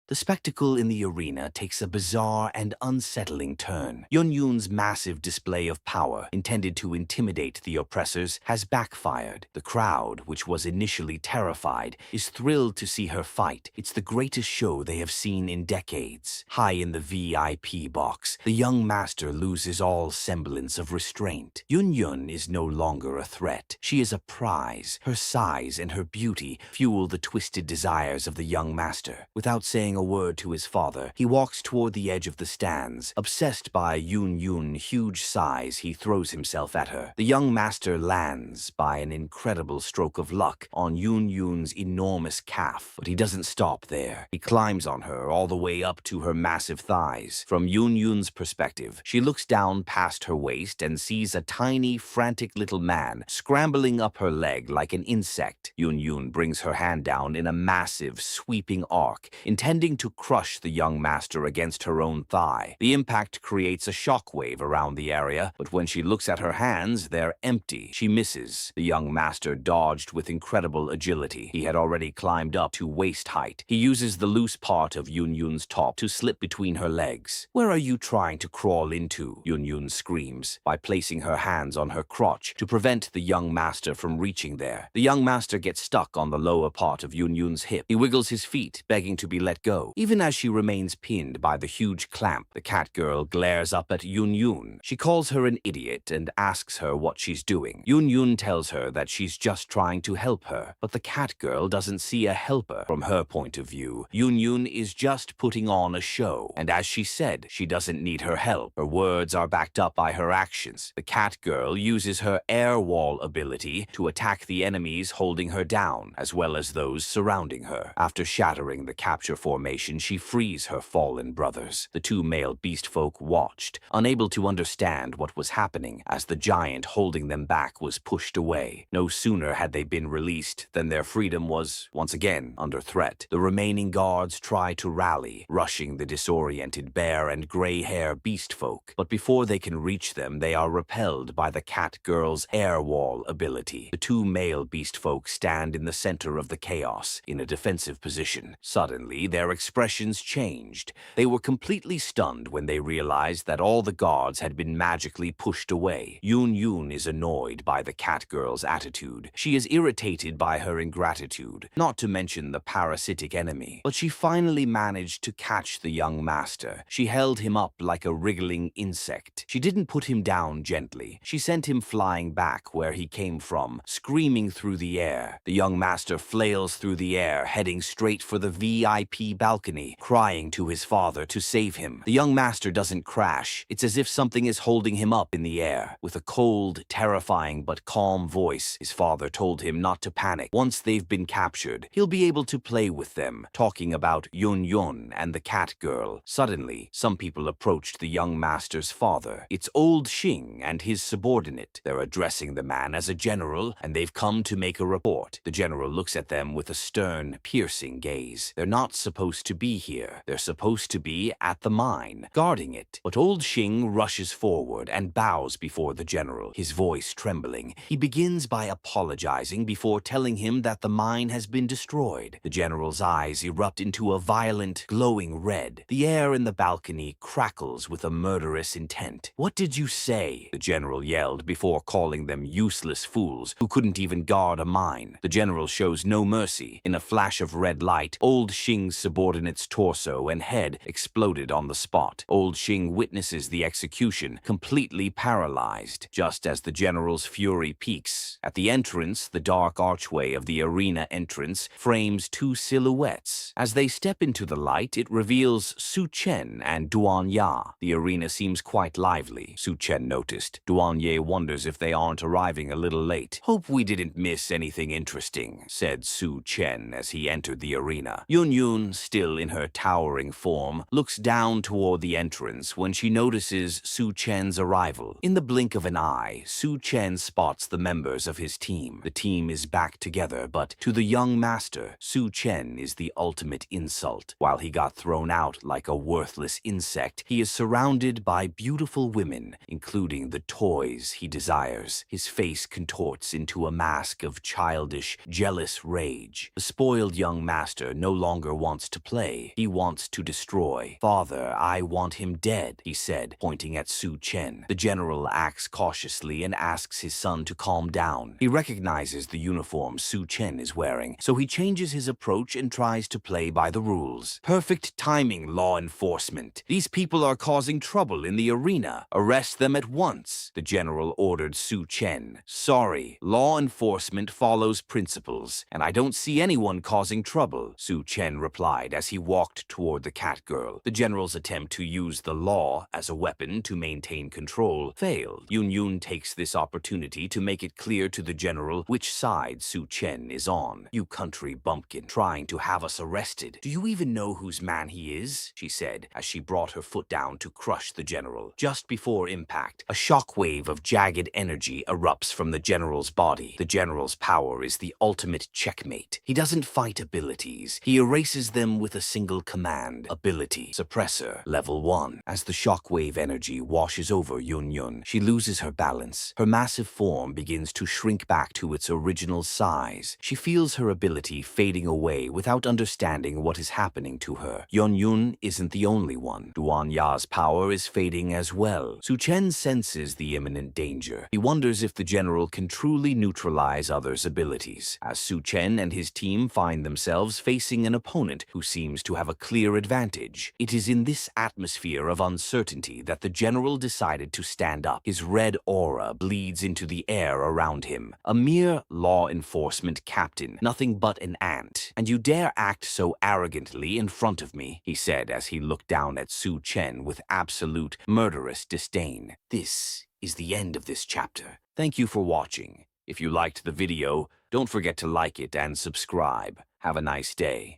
The spectacle in the arena takes a bizarre and unsettling turn. Yun-Yun's massive display of power, intended to intimidate the oppressors, has backfired. The crowd, which was initially terrified, is thrilled to see her fight. It's the greatest show they have seen in decades. High in the VIP box, the young master loses all semblance of restraint. Yun-Yun is no longer a threat. She is a prize. Her size and her beauty fuel the twisted desires of the young master. Without saying a word to his father, he walks toward the edge of the stands. Obsessed by Yun-Yun's huge size, he throws himself at her. The young master lands, by an incredible stroke of luck, on Yun-Yun's enormous calf. But he doesn't stop there. He climbs on her all the way up to her massive thighs. From Yun-Yun's perspective, she looks down past her waist and sees a tiny, frantic little man scrambling up her leg like an insect. Yun-Yun brings her hand down in a massive, sweeping arc, intending to crush the young master against her own thigh. The impact creates a shockwave around the area, but when she looks at her hands, they're empty. She misses. The young master dodged with incredible agility. He had already climbed up to waist height. He uses the loose part of Yun-Yun's top to slip between her legs. "Where are you trying to crawl into?" Yun-Yun screams, by placing her hands on her crotch to prevent the young master from reaching there. The young master gets stuck on the lower part of Yun-Yun's hip. He wiggles his feet, begging to be let go. Even as she remains pinned by the huge clamp, the cat girl glares up at Yun-Yun. She calls her an idiot and asks her what she's doing. Yun-Yun tells her that she's just trying to help her, but the cat girl doesn't see a helper. From her point of view, Yun-Yun is just putting on a show, and as she said, she doesn't need her help. Her words are backed up by her actions. The cat girl uses her air wall ability to attack the enemies holding her down, as well as those surrounding her. After shattering the capture formation, she frees her fallen brothers. The two male beast folk watched, unable to understand what was happening, as the giant holding them back was pushed away. No sooner had they been released than their freedom was, once again, under threat. The remaining guards try to rally, rushing the disoriented bear and gray-hair beast folk. But before they can reach them, they are repelled by the cat girl's air wall ability. The two male beast folk stand in the center of the chaos, in a defensive position. Suddenly, their expressions changed. They were completely stunned when they realized that all the guards had been magically pushed away. Yun-Yun is annoyed by the cat girl's attitude. She is irritated by her ingratitude, not to mention the parasitic enemy. But she finally managed to catch the young master. She held him up like a wriggling insect. She didn't put him down gently. She sent him flying back where he came from, screaming through the air. The young master flails through the air, heading straight for the VIP balcony, crying to his father to save him. The young master doesn't crash. It's as if something is holding him up in the air. With a cold, terrifying but calm voice, his father told him not to panic. Once they've been captured, he'll be able to play with them, talking about Yun-Yun and the cat girl. Suddenly, some people approached the young master's father. It's old Xing and his subordinate. They're addressing the man as a general, and they've come to make a report. The general looks at them with a stern, piercing gaze. They're not supposed to be here. They're supposed to be at the mine, guarding it. But old Xing rushes forward and bows before the general, his voice trembling. He begins by apologizing before telling him that the mine has been destroyed. The general's eyes erupt into a violent, glowing red. The air in the balcony crackles with a murderous intent. "What did you say?" the general yelled before calling them useless fools who couldn't even guard a mine. The general shows no mercy. In a flash of red light, old Xing's subordinate's torso and head exploded on the spot. Old Xing witnesses the execution, completely paralyzed, just as the general's fury peaks. At the entrance, the dark archway of the arena entrance frames two silhouettes. As they step into the light, it reveals Su Chen and Duan Ya. The arena seems quite lively, Su Chen noticed. Duan Ye wonders if they aren't arriving a little late. "Hope we didn't miss anything interesting," said Su Chen as he entered the arena. Yun-Yun, still in her towering form, looks down toward the entrance when she notices Su Chen's arrival. In the blink of an eye, Su Chen spots the members of his team. The team is back together, but to the young master, Su Chen is the ultimate insult. While he got thrown out like a worthless insect, he is surrounded by beautiful women, including the toys he desires. His face contorts into a mask of childish, jealous rage. The spoiled young master no longer wants to play. He wants to destroy. Father, I want him dead, he said, pointing at Su Chen. The general acts cautiously and asks his son to calm down. He recognizes the uniform Su Chen is wearing, so he changes his approach and tries to play by the rules. Perfect timing, law enforcement. These people are causing trouble in the arena. Arrest them at once, the general ordered Su Chen. Sorry, law enforcement follows principles, and I don't see anyone causing trouble, Su Chen replied as he walked toward the cat girl. The general's attempt to use the law as a weapon to maintain control failed. Yun takes this opportunity to make it clear to the general which side Su Chen is on. You country bumpkin, trying to have us arrested. Do you even know whose man he is? She said as she brought her foot down to crush the general. Just before impact, a shockwave of jagged energy erupts from the general's body. The general's power is the ultimate checkmate. He doesn't fight abilities. He erases them with a single command. Ability. Suppressor. Level 1. As the shockwave energy washes over Yun, she loses her balance. Her massive form begins to shrink back to its original size. She feels her ability fading away without understanding what is happening to her. Yun isn't the only one. Duan Ya's power is fading as well. Su Chen senses the imminent danger. He wonders if the general can truly neutralize others' abilities, as Su Chen and his team find themselves facing an opponent who seems to have a clear advantage. It is in this atmosphere of uncertainty that the general decided to stand up. His red aura bleeds into the air around him. A mere law enforcement captain, nothing but an ant. And you dare act so arrogantly in front of me, he said as he looked down at Su Chen with absolute murderous disdain. This is the end of this chapter. Thank you for watching. If you liked the video, don't forget to like it and subscribe. Have a nice day.